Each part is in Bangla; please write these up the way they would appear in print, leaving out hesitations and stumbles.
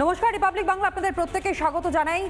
নমস্কার, রিপাবলিক বাংলা আপনাদের প্রত্যেককে স্বাগত জানাই।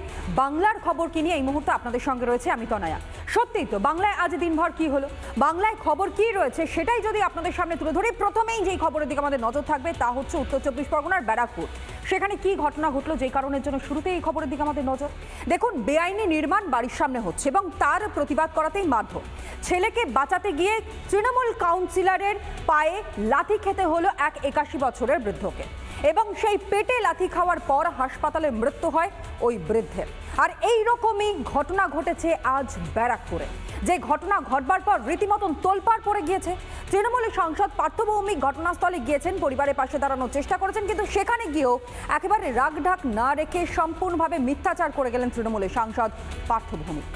বাংলার খবর কি নিয়ে এই মুহূর্তে আপনাদের সঙ্গে রয়েছে আমি তনয়া। সত্যিই তো বাংলায় আজ দিনভর কি হলো, বাংলায় খবর কি রয়েছে সেটাই যদি আপনাদের সামনে তুলে ধরি। প্রথমেই যেই খবরের দিকে আমাদের নজর থাকবে তা হচ্ছে উত্তর চব্বিশ পরগনার ব্যারাকপুর। সেখানে কি ঘটনা ঘটলো যেই কারণের জন্য শুরুতে এই খবরের দিকে আমাদের নজর। দেখুন, বেআইনি নির্মাণ বাড়ির সামনে হচ্ছে এবং তার প্রতিবাদ করাতেই মারধর। ছেলেকে বাঁচাতে গিয়ে তৃণমূল কাউন্সিলরের পায়ে লাথি খেতে হলো এক 81 বছরের বৃদ্ধকে এবং সেই পেটে লাথি খাওয়ার পর হাসপাতালে মৃত্যু হয় ওই বৃদ্ধের। আর এই রকমই ঘটনা ঘটেছে আজ ব্যারাকপুরে। যে ঘটনা ঘটবার পর রীতিমতন তোলপাড় পড়ে গিয়েছে। তৃণমূলের সাংসদ পার্থ ভৌমিক ঘটনাস্থলে গিয়েছেন, পরিবারের পাশে দাঁড়ানোর চেষ্টা করেছেন, কিন্তু সেখানে গিয়েও একেবারে রাগঢাক না রেখে সম্পূর্ণভাবে মিথ্যাচার করে গেলেন তৃণমূলের সাংসদ পার্থ ভৌমিক।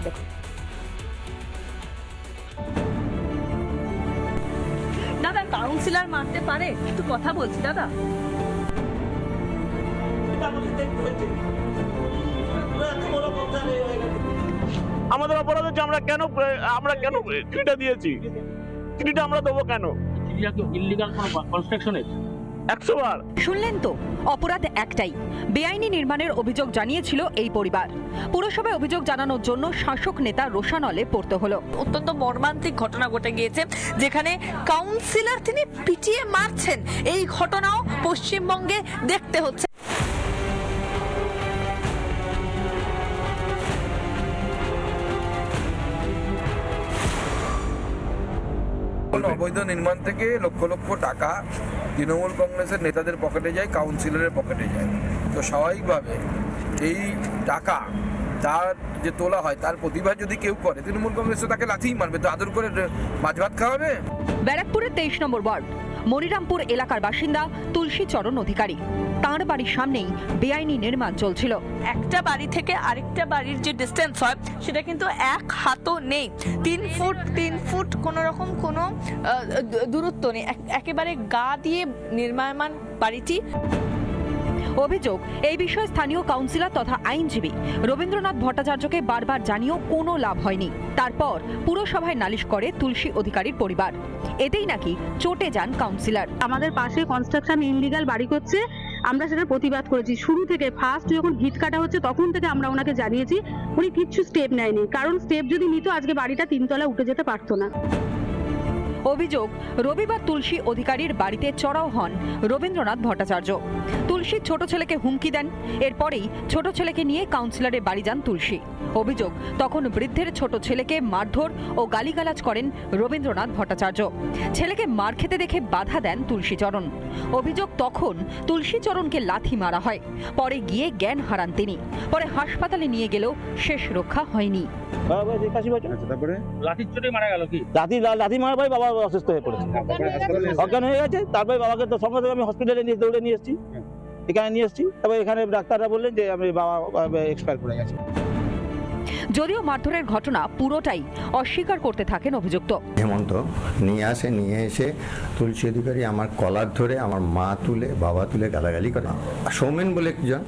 দেখুন। দাদা, কাউন্সিলর মারতে পারে? একটু কথা বলছি দাদা। আমাদের অপরাধ হচ্ছে আমরা কেন চিঠিটা দিয়েছি, চিঠিটা আমরা দেবো কেন? ইলিগাল কনস্ট্রাকশনের 100 বার শুনলেন তো, অপরাধ একটাই, বেআইনি নির্মাণের অভিযোগ জানিয়েছিল এই পরিবার। পুরসভায় অভিযোগ জানানোর জন্য শাসক নেতা রোষানলে পড়তে হলো। অত্যন্ত মর্মান্তিক ঘটনা ঘটে গিয়েছে, যেখানে কাউন্সিলর তিনি পিটিয়ে মারছেন। এই ঘটনাও পশ্চিমবঙ্গে দেখতে হচ্ছে। অবৈধ নির্মাণ থেকে লক্ষ লক্ষ টাকা তৃণমূল কংগ্রেসের নেতাদের পকেটে যায়, কাউন্সিলরের পকেটে যায়। তো স্বাভাবিকভাবে এই টাকা তার যে তোলা হয় তার প্রতিবাদ যদি কেউ করে, তৃণমূল কংগ্রেস তো তাকে লাথিই মারবে, তো আদর করে মাছ ভাত খাওয়াবে। ব্যারাকপুরের 23 নম্বর ওয়ার্ড মনিরামপুর এলাকার বাসিন্দা তুলসী চরণ অধিকারী। তাঁর বাড়ির সামনেই বেআইনি নির্মাণ চলছিল। একটা বাড়ি থেকে আরেকটা বাড়ির যে ডিস্টেন্স হয় সেটা কিন্তু এক হাতও নেই। 3 ফুট কোনো রকম কোনো দূরত্ব নেই, একেবারে গা দিয়ে নির্মাণ বাড়িটি। অভিযোগ, এই বিষয়ে স্থানীয় কাউন্সিলর তথা আইনজীবী রবীন্দ্রনাথ ভট্টাচার্যকে বারবার জানিয়েও কোনো লাভ হয়নি। তারপর পুরসভায় নালিশ করে তুলসী অধিকারীর পরিবার। এতেই নাকি চটে যান কাউন্সিলর। আমাদের পাশে কনস্ট্রাকশন ইনলিগাল বাড়ি করছে, আমরা সেটার প্রতিবাদ করেছি। শুরু থেকে ফার্স্ট যখন ভিত কাটা হচ্ছে তখন থেকে আমরা ওনাকে জানিয়েছি, উনি কিচ্ছু স্টেপ নেয়নি। কারণ স্টেপ যদি নিত আজকে বাড়িটা 3 তলা উঠে যেতে পারতো না। অভিযোগ, রবিবার তুলসী অধিকারীর বাড়িতে চড়াও হন রবীন্দ্রনাথ ভট্টাচার্য। তুলসীর ছোট ছেলেকে হুমকি দেন। এরপরেই ছোট ছেলেকে নিয়ে কাউন্সিলরের বাড়ি যান তুলসী। অভিযোগ, তখন বৃদ্ধের ছোট ছেলেকে মারধর ও গালিগালাজ করেন রবীন্দ্রনাথ ভট্টাচার্য। ছেলেকে মার খেতে দেখে বাধা দেন তুলসীচরণ। অভিযোগ, তখন তুলসীচরণকে লাথি মারা হয়। পরে গিয়ে জ্ঞান হারান তিনি। পরে হাসপাতালে নিয়ে গেলেও শেষ রক্ষা হয়নি। তারপরে লাঠির চোটে মারা গেল কি? লাথি মারার পরে বাবা অসুস্থ হয়ে পড়েছে, অজ্ঞান হয়ে গেছে। তারপরে বাবাকে তো সঙ্গে সঙ্গে আমি হসপিটালে নিয়ে দৌড়ে নিয়ে এসেছি, এখানে নিয়ে এসেছি। তারপরে এখানে ডাক্তাররা বললেন যে আমি বাবা এক্সপায়ার করে গেছে। যদিও মারধরের ঘটনা পুরোটাই অস্বীকার করতে থাকেন অভিযুক্ত। হেমন্ত নিয়ে এসে তুলসী অধিকারী আমার কলার ধরে আমার মা তুলে বাবা তুলে গালাগালি করে। সৌমেন বলে একজন,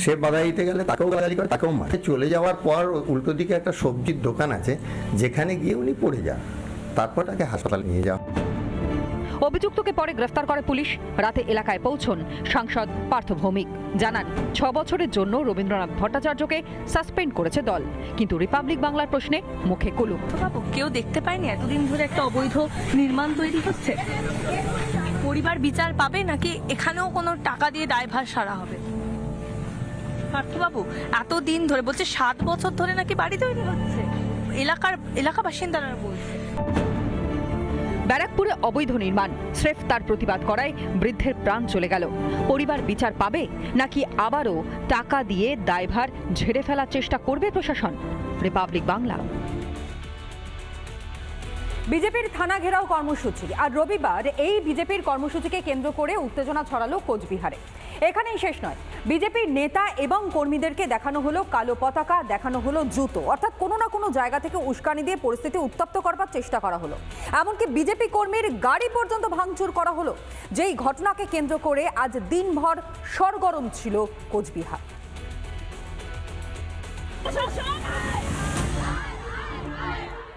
সে বাধা দিতে গেলে তাকেও গালাগালি করে, তাকেও মারে। চলে যাওয়ার পর উল্টো দিকে একটা সবজির দোকান আছে, যেখানে গিয়ে উনি পড়ে যান। তারপর তাকে হাসপাতালে নিয়ে যাওয়া। অভিযুক্তকে পরে গ্রেফতার করে পুলিশ। রাতে এলাকায় পৌঁছন সাংসদ পার্থ ভৌমিক। জানান, 6 বছরের জন্য রবীন্দ্রনাথ ভট্টাচার্যকে সাসপেন্ড করেছে দল। কিন্তু রিপাবলিক বাংলার প্রশ্নে মুখে কুলুপ। কেউ দেখতে পায়নি এতদিন ধরে একটা অবৈধ নির্মাণ তৈরি হচ্ছে? পরিবার বিচার পাবে নাকি এখানেও কোনো টাকা দিয়ে দায়ভার সারা হবে? পার্থবাবু, এতদিন ধরে বলছে 7 বছর ধরে নাকি বাড়ি তৈরি হচ্ছে, এলাকা বাসিন্দারা বলছে। ব্যারাকপুরে অবৈধ নির্মাণ, স্রেফ তার প্রতিবাদ করায় বৃদ্ধের প্রাণ চলে গেল। পরিবার বিচার পাবে নাকি আবারও টাকা দিয়ে দায়ভার ঝেড়ে ফেলার চেষ্টা করবে প্রশাসন? রিপাবলিক বাংলা। বিজেপির থানা ঘেরাও কর্মসূচি। আর রবিবার এই বিজেপির কর্মসূচিকে কেন্দ্র করে উত্তেজনা ছড়ালো কোচবিহারে। এখানেই শেষ নয়, বিজেপির নেতা এবং কর্মীদেরকে দেখানো হলো কালো পতাকা, দেখানো হলো জুতো, অর্থাৎ কোনো না কোনো জায়গা থেকে উস্কানি দিয়ে পরিস্থিতি উত্তপ্ত করবার চেষ্টা করা হলো। এমনকি বিজেপি কর্মীর গাড়ি পর্যন্ত ভাঙচুর করা হলো। যেই ঘটনাকে কেন্দ্র করে আজ দিনভর সরগরম ছিল কোচবিহার।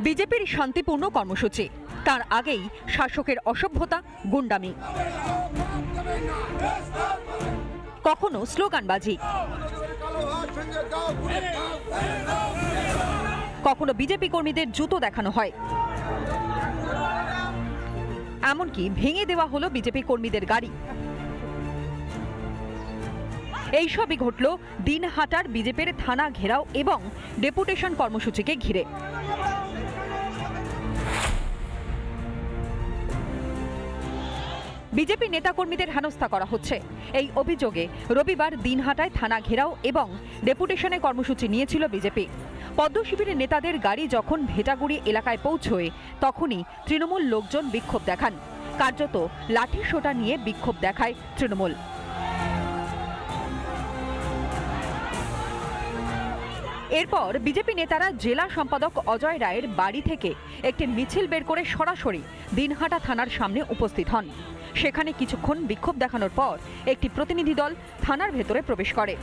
বিজেপির শান্তিপূর্ণ কর্মসূচি, তার আগেই শাসকের অসভ্যতা, গুন্ডামি। কখনো স্লোগানবাজি, কখনো বিজেপি কর্মীদের জুতো দেখানো হয়, এমনকি ভেঙে দেওয়া হলো বিজেপি কর্মীদের গাড়ি। এইসবই ঘটল দিনহাটার বিজেপির থানা ঘেরাও এবং ডেপুটেশন কর্মসূচিকে ঘিরে। বিজেপি নেতাকর্মীদের হেনস্থা করা হচ্ছে এই অভিযোগে রবিবার দিনহাটায় থানা ঘেরাও এবং ডেপুটেশনে কর্মসূচি নিয়েছিল বিজেপি। পদ্ম শিবিরের নেতাদের গাড়ি যখন ভেটাগুড়ি এলাকায় পৌঁছয় তখনই তৃণমূল লোকজন বিক্ষোভ দেখান। কার্যত লাঠি সোটা নিয়ে বিক্ষোভ দেখায় তৃণমূল। এরপর বিজেপি নেতারা জেলা সম্পাদক অজয় রায়ের বাড়ি থেকে একটি মিছিল বের করে সরাসরি দিনহাটা থানার সামনে উপস্থিত হন। সেখানে কিছুক্ষণ বিক্ষোভ দেখানোর পর একটি প্রতিনিধি দল থানার ভেতরে প্রবেশ করে।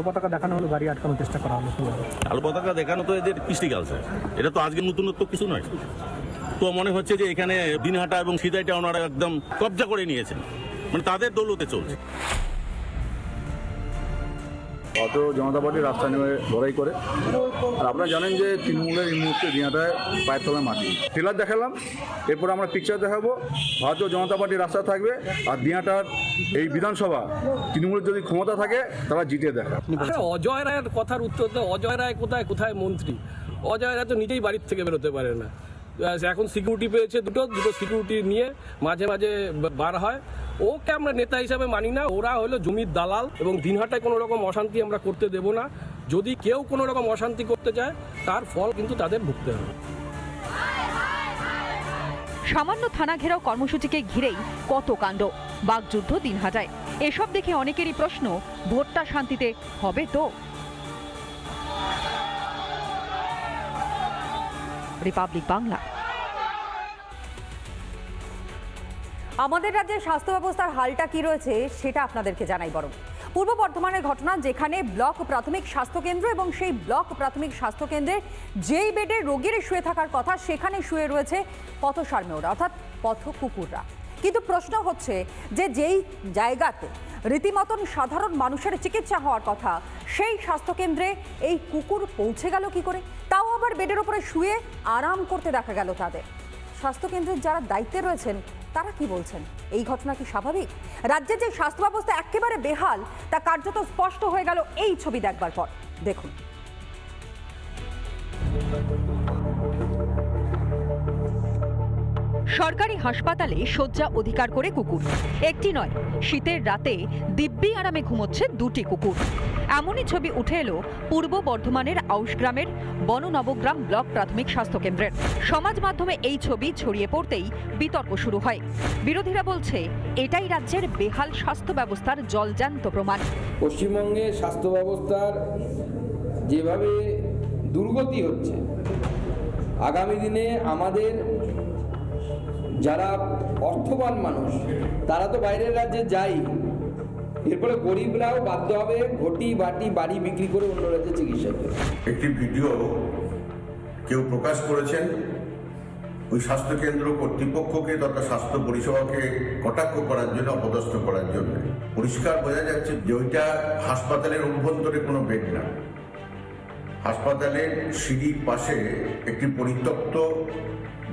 পতাকা দেখানো হলো, গাড়ি আটকানোর চেষ্টা করা হলো। আলো পতাকা দেখানো তো এদের কৃষ্টি কালচার, এটা তো আজকে নতুনত্ব কিছু নয়। তো মনে হচ্ছে যে এখানে দিনহাটা এবং সিদাইটা ওনারা একদম কবজা করে নিয়েছেন, মানে তাদের দৌলতে চলছে। অত জনতা পার্টি রাস্তা নেমে লড়াই করে। আর আপনারা জানেন যে তৃণমূলের এই মুহূর্তে দিনহাটায় পায়ের তলায় মাটি। ট্রেলার দেখালাম, এরপর আমরা পিকচার দেখাবো। ভারতীয় জনতা পার্টি রাস্তা থাকবে, আর দিনহাটার এই বিধানসভা তৃণমূলের যদি ক্ষমতা থাকে তারা জিতে দেখা। অজয় রায়ের কথার উত্তর তো, অজয় রায় কোথায় কোথায় মন্ত্রী? অজয় রায় তো নিজেই বাড়ির থেকে বেরোতে পারে না। এখন সিকিউরিটি পেয়েছে দুটো সিকিউরিটি নিয়ে মাঝে মাঝে বার হয়। ওকে আমরা নেতা হিসাবে মানি না। ওরা হলো জমির দালাল, এবং দিনহাটায় কোনো রকম অশান্তি আমরা করতে দেব না। যদি কেউ কোনো রকম অশান্তি করতে চায় তার ফল কিন্তু তাদের ভুগতে হবে। সামান্য থানা ঘেরাও কর্মসূচিকে ঘিরেই কত কাণ্ড, বাকযুদ্ধ দিনহাটায়। এসব দেখে অনেকেরই প্রশ্ন, ভোটটা শান্তিতে হবে তো? রিপাবলিক বাংলা। আমাদের রাজ্যের স্বাস্থ্য ব্যবস্থার হালটা কি রয়েছে সেটা আপনাদেরকে জানাই। বরং পূর্ব বর্ধমানের ঘটনা, যেখানে ব্লক প্রাথমিক স্বাস্থ্যকেন্দ্র এবং সেই ব্লক প্রাথমিক স্বাস্থ্যকেন্দ্রে যেই বেডে রোগীর শুয়ে থাকার কথা সেখানে শুয়ে রয়েছে পথসারমেয়রা, অর্থাৎ পথ কুকুররা। কিন্তু প্রশ্ন হচ্ছে যে যেই জায়গাতে রীতিমতন সাধারণ মানুষের চিকিৎসা হওয়ার কথা, সেই স্বাস্থ্যকেন্দ্রে এই কুকুর পৌঁছে গেল কি করে? তাও আবার বেডের ওপরে শুয়ে আরাম করতে দেখা গেল তাদের। স্বাস্থ্যকেন্দ্রের যারা দায়িত্বে রয়েছেন তারা কি বলছেন? এই ঘটনা কি স্বাভাবিক? রাজ্যের যে স্বাস্থ্য ব্যবস্থা একেবারে বেহাল তা কার্যত স্পষ্ট হয়ে গেল এই ছবি দেখবার পর। দেখুন। সরকারি হাসপাতালে শয্যা অধিকার করে কুকুর। একটি নয়, শীতের রাতে দিব্যি আরামে ঘুমোচ্ছে দুটি কুকুর। এমনই ছবি উঠে এলো পূর্ব বর্ধমানের আউশগ্রামের বননবগ্রাম ব্লক প্রাথমিক স্বাস্থ্যকেন্দ্রের। সমাজ মাধ্যমে এই ছবি ছড়িয়ে পড়তেই বিতর্ক শুরু হয়। বিরোধীরা বলছে এটাই রাজ্যের বেহাল স্বাস্থ্য ব্যবস্থার জলজ্যান্ত প্রমাণ। পশ্চিমবঙ্গে স্বাস্থ্য ব্যবস্থার যেভাবে দুর্গতি হচ্ছে, আগামী দিনে আমাদের যারা অর্থবান মানুষ তারা তো বাইরের রাজ্যে যায়, এরপরে গরিবরাও বাধ্য হবে ঘটি বাটি বাড়ি বিক্রি করে অন্য রাজ্যে চিকিৎসা করে। একটি ভিডিও কেউ প্রকাশ করেছেন ওই স্বাস্থ্যকেন্দ্র কর্তৃপক্ষকে তথা স্বাস্থ্য পরিষেবাকে কটাক্ষ করার জন্য, অপদস্থ করার জন্য। পরিষ্কার বোঝা যাচ্ছে যে ওইটা হাসপাতালের অভ্যন্তরে কোনো বেড না। হাসপাতালের সিঁড়ির পাশে একটি পরিত্যক্ত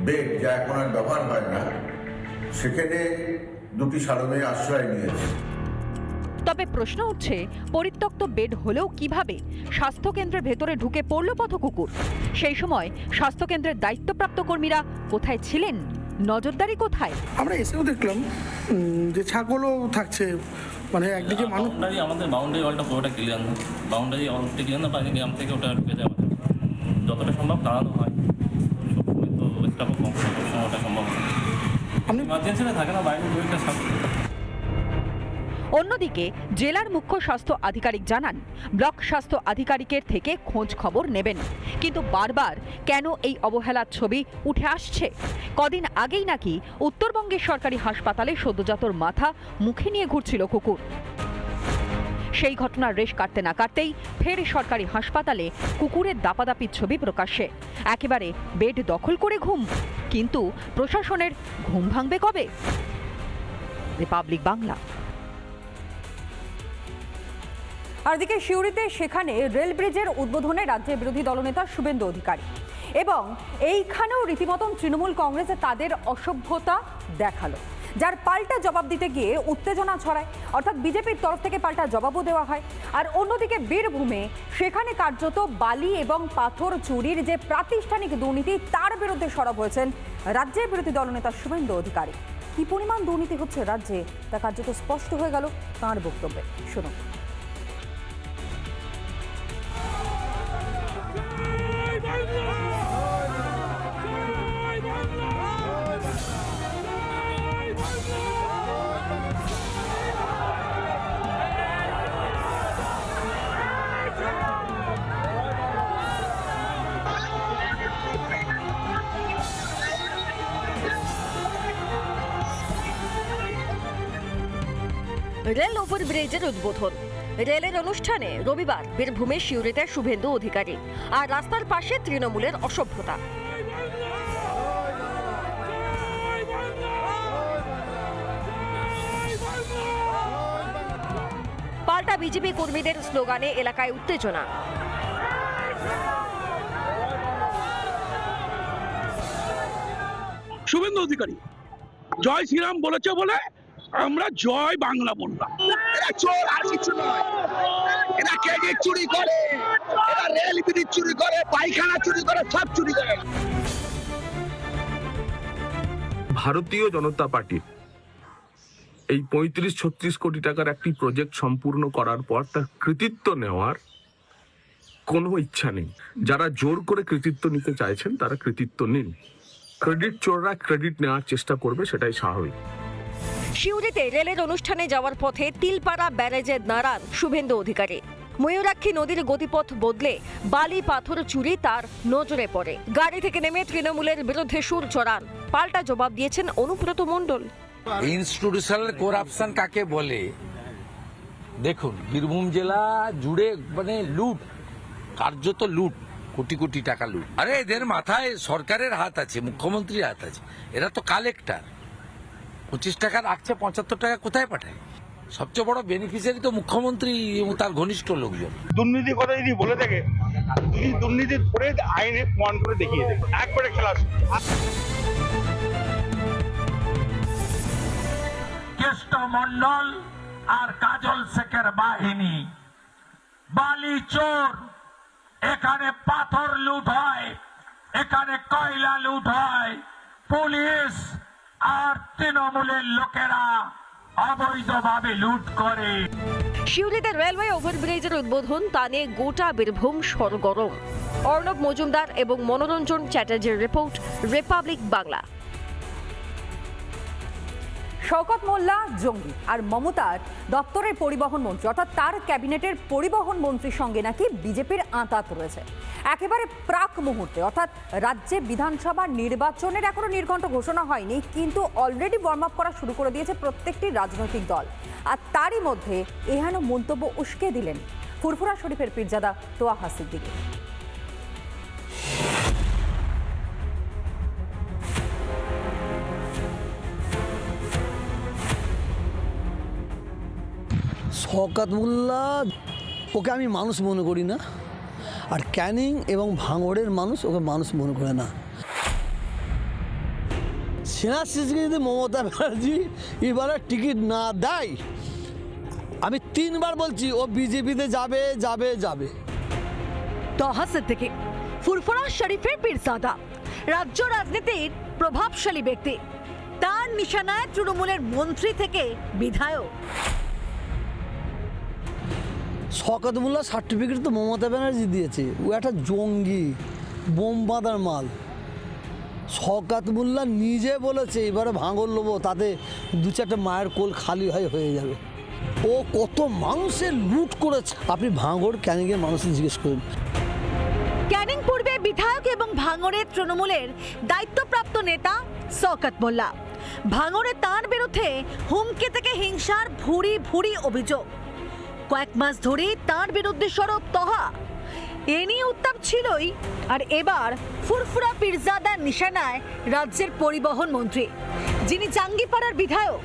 বেড, যা এখন আর ব্যবহার হয় না, সেখানে দুটি সারমেয় আশ্রয় নিয়েছে। তবে প্রশ্ন উঠছে, পরিত্যক্ত বেড হলেও কিভাবে স্বাস্থ্যকেন্দ্রের ভেতরে ঢুকে পড়ল পথ কুকুর? সেই সময় স্বাস্থ্যকেন্দ্রের দায়িত্বপ্রাপ্ত কর্মীরা কোথায় ছিলেন? নজরদারি কোথায়? আমরা এসেও দেখলাম যে ছাগলও থাকছে, মানে একদিকে মানুষ। আমাদের বাউন্ডারি ওয়ালটা পুরোটা ক্লিয়ার না, বাউন্ডারি ওয়ালটা ক্লিয়ার না, বাইরে গ্রাম থেকে ওটা ঢুকে যাওয়া যতটা সম্ভব তাড়ানো হয়। সবসময় তো স্টাফও কম, সবসময় ওটা সম্ভব হয়। আপনি ইমার্জেন্সিতে থাকে না, বাইরে দুইটা অন্যদিকে জেলার মুখ্য স্বাস্থ্য আধিকারিক জানান, ব্লক স্বাস্থ্য আধিকারিকের থেকে খোঁজ খবর নেবেন, কিন্তু বারবার কেন এই অবহেলার ছবি উঠে আসছে? কদিন আগেই নাকি উত্তরবঙ্গের সরকারি হাসপাতালে সদ্যজাতর মাথা মুখে নিয়ে ঘুরছিল কুকুর। সেই ঘটনার রেশ কাটতে না কাটতেই ফের সরকারি হাসপাতালে কুকুরের দাপাদাপির ছবি প্রকাশ্যে। একেবারে বেড দখল করে ঘুম, কিন্তু প্রশাসনের ঘুম ভাঙবে কবে? রিপাবলিক বাংলা। আর এদিকে সিউড়িতে সেখানে রেল ব্রিজের উদ্বোধনে রাজ্যের বিরোধী দলনেতা শুভেন্দু অধিকারী, এবং এইখানেও রীতিমতন তৃণমূল কংগ্রেসে তাদের অসভ্যতা দেখালো, যার পাল্টা জবাব দিতে গিয়ে উত্তেজনা ছড়ায়, অর্থাৎ বিজেপির তরফ থেকে পাল্টা জবাবও দেওয়া হয়। আর অন্যদিকে বীরভূমে সেখানে কার্যত বালি এবং পাথর চুরির যে প্রাতিষ্ঠানিক দুর্নীতি তার বিরুদ্ধে সরব হয়েছেন রাজ্যের বিরোধী দলনেতা শুভেন্দু অধিকারী। কি পরিমাণ দুর্নীতি হচ্ছে রাজ্যে তা কার্যত স্পষ্ট হয়ে গেল তাঁর বক্তব্যে। শুনুন। রেল ওভারব্রিজের উদ্বোধন। রেলের অনুষ্ঠানে রবিবার বীরভূমে সিউড়িতে শুভেন্দু অধিকারী, আর রাস্তার পাশে তৃণমূলের অসভ্যতা। পাল্টা বিজেপি কর্মীদের স্লোগানে এলাকায় উত্তেজনা। শুভেন্দু অধিকারী জয় শ্রীরাম বলেছে বলে আমরা জয় বাংলা বললাম। এরা চোর আর কিছু নয়, এরা ক্রেডিট চুরি করে, এরা রেল ব্রিজ চুরি করে, পায়খানা চুরি করে, সব চুরি করে। ভারতীয় জনতা পার্টির এই 35-36 কোটি টাকার একটি প্রজেক্ট সম্পূর্ণ করার পর তার কৃতিত্ব নেওয়ার কোনো ইচ্ছা নেই। যারা জোর করে কৃতিত্ব নিতে চাইছেন তারা কৃতিত্ব নিন, ক্রেডিট চোররা ক্রেডিট নেওয়ার চেষ্টা করবে, সেটাই স্বাভাবিক। সিউড়িতে রেলের অনুষ্ঠানে যাওয়ার পথে তিলপাড়া ব্যারেজে দাঁড়ান শুভেন্দু অধিকারী। ময়ূরাক্ষী নদীর গতিপথ বদলে বালি পাথর চুরি তার নজরে পড়ে। গাড়ি থেকে নেমে তৃণমূলের বিরুদ্ধে সুর চড়ান, পাল্টা জবাব দিয়েছেন অনুব্রত মণ্ডল। ইনস্টিটিউশনাল করাপশন কাকে বলে? দেখুন, বীরভূম জেলা জুড়ে মানে লুট, কার্যত লুট, কোটি কোটি টাকা লুট। আরে এদের মাথায় সরকারের হাত আছে, মুখ্যমন্ত্রীর হাত আছে। এরা তো কালেক্টর। 25 টাকা রাখছে, 75 টাকা কোথায় পাঠায়? সবচেয়ে বড় বেনিফিশিয়ারি তো মুখ্যমন্ত্রী এবং তার ঘনিষ্ঠ লোকজন। দুর্নীতি কথা যদি বলে থাকে, যদি দুর্নীতি করে আইনে প্রমাণ করে দেখিয়ে দেবে, একবারে খেলা। কেষ্ট মন্ডল আর কাজল শেখের বাহিনী বালি চোর। এখানে পাথর লুট হয়, এখানে কয়লা লুট হয়। পুলিশ আর তৃণমূলের লোকেরা অবৈধভাবে লুট করে। সিউড়িতে রেলওয়ে ওভারব্রিজের উদ্বোধন, তা নিয়ে গোটা বীরভূম সরগরম। অর্ণব মজুমদার এবং মনোরঞ্জন চ্যাটার্জির রিপোর্ট, রিপাবলিক বাংলা। শওকত মোল্লা জঙ্গি আর মমতার দপ্তরের পরিবহন মন্ত্রী, অর্থাৎ তার ক্যাবিনেটের পরিবহন মন্ত্রীর সঙ্গে নাকি বিজেপির আঁতাত রয়েছে। একেবারে প্রাক মুহূর্তে, অর্থাৎ রাজ্যে বিধানসভা নির্বাচনের এখনো নির্ঘণ্ট ঘোষণা হয়নি, কিন্তু অলরেডি ওয়ার্ম আপ করা শুরু করে দিয়েছে প্রত্যেকটি রাজনৈতিক দল। আর তারই মধ্যে এহেন মন্তব্য উস্কে দিলেন ফুরফুরা শরীফের পীরজাদা তোয়াহা সিদ্দিকী। শওকত মোল্লা ওকে আমি মানুষ মনে করি না, আর ক্যানিং এবং ভাঙড়ের মানুষ ওকে মানুষ মনে করে না। সেনা শিশুকে যদি মমতা ব্যানার্জি এবারে টিকিট না দেয়, আমি 3 বার বলছি ও বিজেপিতে যাবে যাবে যাবে। তোয়াহা সিদ্দিকী, ফুরফুরা শরীফের পীরজাদা, রাজ্য রাজনীতির প্রভাবশালী ব্যক্তি। তার নিশানায় তৃণমূলের মন্ত্রী থেকে বিধায়ক। শওকত মোল্লা সার্টিফিকেট তো মমতা ব্যানার্জি দিয়েছে, ও একটা জঙ্গি, বোম বাঁধার মাল। শওকত মোল্লা নিজে বলেছে এবারে ভাঙর লোবো, তাতে 2-4টা মায়ের কোল খালি হয়ে যাবে। ও কত মানুষের লুট করেছে, আপনি ভাঙর ক্যানিংয়ের মানুষের জিজ্ঞেস করুন। ক্যানিং পূর্বে বিধায়ক এবং ভাঙড়ের তৃণমূলের দায়িত্বপ্রাপ্ত নেতা শওকত মোল্লা। ভাঙড়ে তার বিরুদ্ধে হুমকি থেকে হিংসার ভুরি ভুরি অভিযোগ। কয়েক মাস ধরে তার বিরুদ্ধে সরব তোহা। এ নিয়ে উত্তাপ ছিলই, আর এবার ফুরফুরা পীরজাদার নিশানায় রাজ্যের পরিবহন মন্ত্রী, যিনি জাঙ্গিপাড়ার বিধায়ক।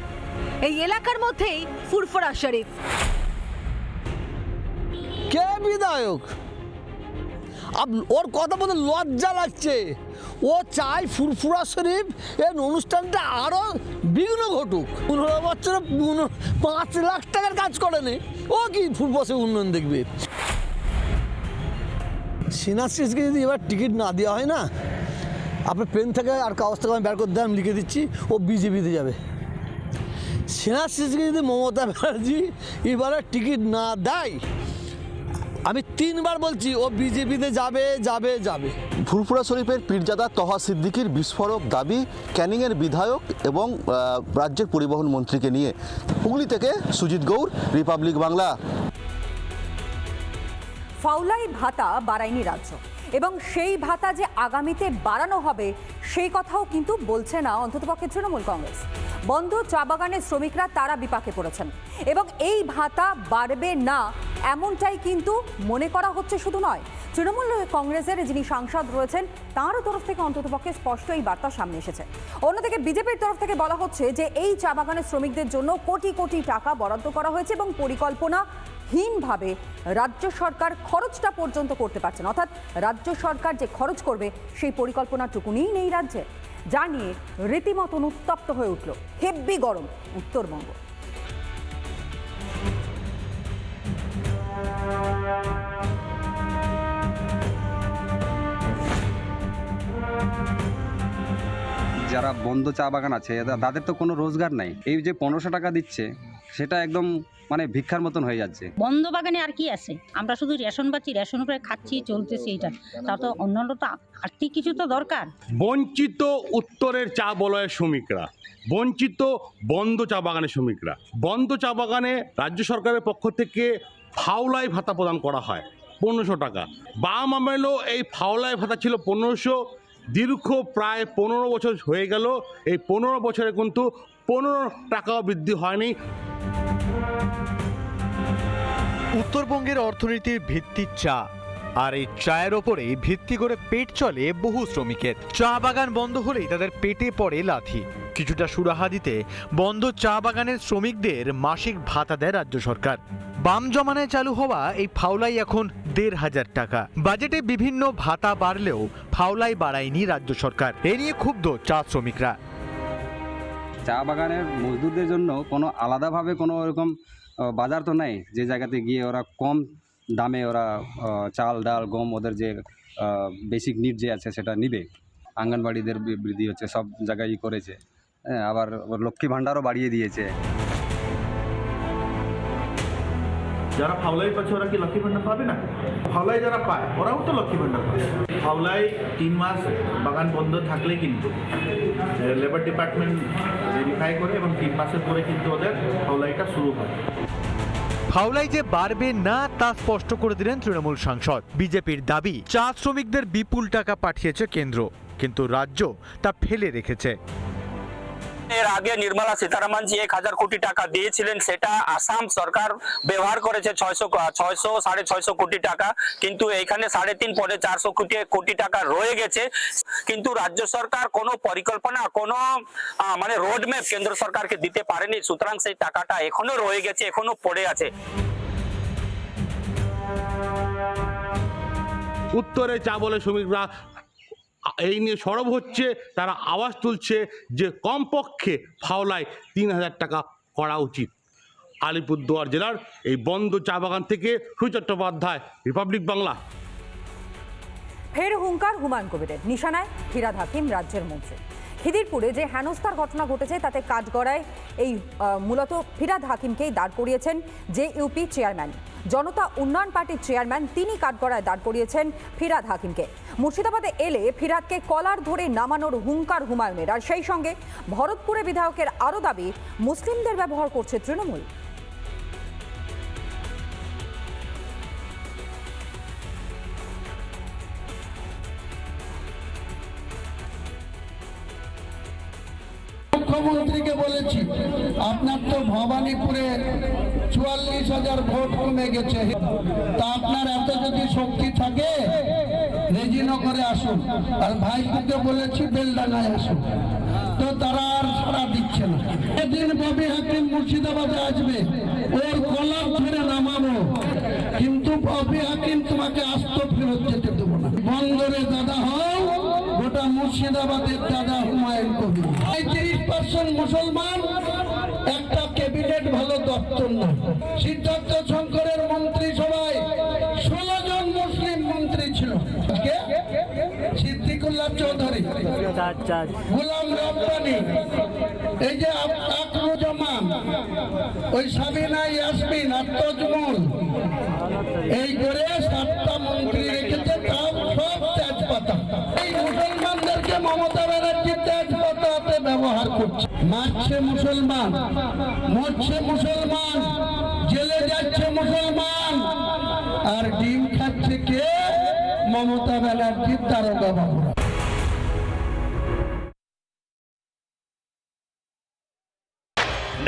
এই এলাকার মধ্যেই ফুরফুরা শরীফ। কে বিধায়ক? ওর কথা বলতে লজ্জা লাগছে। ও চাই ফুরফুরা শরীফ এর অনুষ্ঠানটা আরো বিঘ্ন ঘটুক। 15 বছরে 5 লাখ টাকার কাজ করেনি, ও কি ফুরফুরা উন্নয়ন দেখবে? সিনাসিসকে যদি এবার টিকিট না দেওয়া হয় না, আপনার পেন থেকে আর কাগজ থেকে আমি বের করে দেন, লিখে দিচ্ছি ও বিজেপিতে যাবে। সিনাসিসকে যদি মমতা ব্যানার্জি এবারে টিকিট না দেয়, আমি 3 বার বলছি ও বিজেপিতে যাবে যাবে যাবে। ফুরফুরা শরীফের পীরজাদা তহা সিদ্দিকীর বিস্ফোরক দাবি ক্যানিংয়ের বিধায়ক এবং রাজ্যের পরিবহন মন্ত্রীকে নিয়ে। হুগলি থেকে সুজিত গৌর, রিপাবলিক বাংলা। ফাউলাই ভাতা বাড়ায়নি রাজ্য, এবং সেই ভাতা যে আগামীতে বাড়ানো হবে সেই কথাও কিন্তু বলছে না অন্ততপক্ষে তৃণমূল কংগ্রেস। বন্ধ চা বাগানের শ্রমিকরা তারা বিপাকে পড়েছেন, এবং এই ভাতা বাড়বে না এমনটাই কিন্তু মনে করা হচ্ছে। শুধু নয়, তৃণমূল কংগ্রেসের যিনি সাংসদ রয়েছেন তাঁরও তরফ থেকে অন্ততপক্ষে স্পষ্ট এই বার্তা সামনে এসেছে। অন্যদিকে বিজেপির তরফ থেকে বলা হচ্ছে যে এই চা বাগানের শ্রমিকদের জন্য কোটি কোটি টাকা বরাদ্দ করা হয়েছে, এবং পরিকল্পনাহীনভাবে রাজ্য সরকার খরচটা পর্যন্ত করতে পারছে না। অর্থাৎ রাজ্য সরকার যে খরচ করবে সেই পরিকল্পনাটুকুনিই নেই রাজ্যে, যা নিয়ে রীতিমতন উত্তপ্ত হয়ে উঠল হেব্বি গরম উত্তরবঙ্গ। যারা বন্ধ চা বাগান আছে তাদের তো কোনো রোজগার নাই। এই যে 1500 টাকা দিচ্ছে সেটা একদম মানে ভিক্ষার মতন হয়ে যাচ্ছে। বন্ধ বাগানে আর কি আছে? আমরা শুধু রেশন পাচ্ছি, রেশন করে খাচ্ছি, চলতেছি। এটা তার তো অন্যান্য তো আর্থিক কিছু তো দরকার। বঞ্চিত উত্তরের চা বলয়ের শ্রমিকরা, বঞ্চিত বন্ধ চা বাগানের শ্রমিকরা। বন্ধ চা বাগানে রাজ্য সরকারের পক্ষ থেকে ফাউলাই ভাতা প্রদান করা হয় 1500 টাকা। বাম আমলেও এই ফাউলাই ভাতা ছিল 1500। দীর্ঘ প্রায় 15 বছর হয়ে গেল, এই 15 বছরে কিন্তু 15 টাকাও বৃদ্ধি হয়নি। উত্তরবঙ্গের অর্থনীতির ভিত্তি চা, আর এই চায়ের ওপরে ভিত্তি করে পেট চলে বহু শ্রমিকের। চা বাগান বন্ধ হলেই তাদের পেটে পড়ে লাথি। কিছুটা সুরাহা দিতে বন্ধ চা বাগানের শ্রমিকদের মাসিক ভাতা দেয় রাজ্য সরকার। বাম জমানায় চালু হওয়া এই ফাউলাই এখন 1500 টাকা। বাজেটে বিভিন্ন ভাতা বাড়লেও ফাউলাই বাড়ায়নি রাজ্য সরকার। এ নিয়ে ক্ষুব্ধ চা শ্রমিকরা। চা বাগানের মজদুরদের জন্য কোনো আলাদাভাবে কোনো এরকম বাজার তো নাই যে জায়গাতে গিয়ে ওরা কম দামে ওরা চাল ডাল গম ওদের যে বেসিক নিড যে আছে সেটা নিবে। আঙ্গনবাড়িদের বৃদ্ধি হচ্ছে, সব জায়গায় করেছে। আবার লক্ষ্মী ভাণ্ডারও বাড়িয়ে দিয়েছে। যারা ফাউলাই পাচ্ছে ওরা কি লক্ষ্মী ভাণ্ডার পাবে না? ফাউলাই যারা পায় ওরাও তো লক্ষ্মী ভাণ্ডার পাবে। ফাউলাই 3 মাস বাগান বন্ধ থাকলে কিন্তু লেবার ডিপার্টমেন্ট ভেরিফাই করে এবং 3 মাসের পরে কিন্তু ওদের ফাউলাইটা শুরু হয়। ফাউলাই যে বাড়বে না তা স্পষ্ট করে দিলেন তৃণমূল সাংসদ। বিজেপির দাবি চা শ্রমিকদের বিপুল টাকা পাঠিয়েছে কেন্দ্র, কিন্তু রাজ্য তা ফেলে রেখেছে। এর আগে নির্মলা সীতারামন জি 1000 কোটি টাকা দিয়েছিলেন, সেটা আসাম সরকার ব্যবহার করেছে 600-650 কোটি টাকা, কিন্তু এইখানে 3.5 পরে 400 কোটি টাকা রয়ে গেছে। কিন্তু রাজ্য সরকার কোনো পরিকল্পনা, কোনো মানে রোড ম্যাপ কেন্দ্র সরকারকে দিতে পারেনি, সুতরাং সেই টাকাটা এখনো রয়ে গেছে, এখনো পড়ে আছে। উত্তরে চা বলে শ্রমিকরা এই নিয়ে সরব হচ্ছে, তারা আওয়াজ তুলছে যে কমপক্ষে ফাউলাই 3000 টাকা করা উচিত। আলিপুরদুয়ার জেলার এই বন্ধ চা বাগান থেকে সুচিত চট্টোপাধ্যায়, রিপাবলিক বাংলা। ফের হুঙ্কার হুমায়ুন কবিরের, নিশানায় ফিরহাদ হাকিম রাজ্যের মন্ত্রী। খিদিরপুরে যে হেনস্থার ঘটনা ঘটেছে তাতে কাঠগড়ায় এই মূলত ফিরহাদ হাকিমকেই দাঁড় করিয়েছেন যে ইউপি চেয়ারম্যান। জনতা উন্নয়ন পার্টির চেয়ারম্যান তিনি কাঠগড়ায় দাঁড় করিয়েছেন ফিরহাদ হাকিমকে। মুর্শিদাবাদে এলে ফিরহাদকে কলার ধরে নামানোর হুঙ্কার হুমায়ুনের। আর সেই সঙ্গে ভরতপুরে বিধায়কের আরও দাবি মুসলিমদের ব্যবহার করছে তৃণমূল। মুখ্যমন্ত্রীকে বলেছি আপনার তো ভবানীপুরে 44,000 ভোট কমে গেছে, তা আপনার এত যদি শক্তি থাকে রেজিনগরে আসুন। আর ভাইকে বলেছি বেলডাঙ্গায় আসুন, তো তারা আর সাড়া দিচ্ছে না। এদিন ববি হাকিম মুর্শিদাবাদে আসবে, ওর কলার ধরে নামাবো, কিন্তু চাঁদাবাদের দাদা হুমায়ুন কবির। 35% মুসলমান, একটা ক্যাবিনেট ভালো দপ্তর না। সিদ্ধার্থ শঙ্করের মন্ত্রিসভায় 16 জন মুসলিম মন্ত্রী ছিল। সিদ্দিকুল্লাহ চৌধুরী, গোলাম রব্বানী, এই যে আকরুজ্জামান, ওই সাবিনা ইয়াসমিন, আত্মজমল, এই করে 7টা মন্ত্রী রেখেছে, তাও সব তেজপাতা। এই মুসলমানদেরকে মমতা ব্যানার্জি তেজপাতাতে ব্যবহার করছে। মারছে মুসলমান, মরছে মুসলমান, জেলে যাচ্ছে মুসলমান, আর ডিম খাচ্ছে কে? মমতা ব্যানার্জির দারোগা বাবুরা।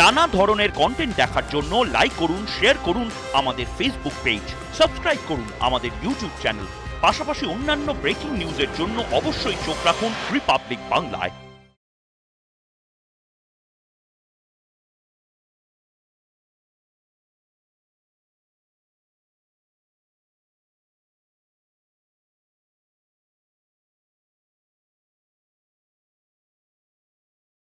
নানা ধরনের কন্টেন্ট দেখার জন্য লাইক করুন, শেয়ার করুন আমাদের ফেসবুক পেজ, সাবস্ক্রাইব করুন আমাদের ইউটিউব চ্যানেল। পাশাপাশি অন্যান্য ব্রেকিং নিউজের জন্য অবশ্যই চোখ রাখুন রিপাবলিক বাংলায়।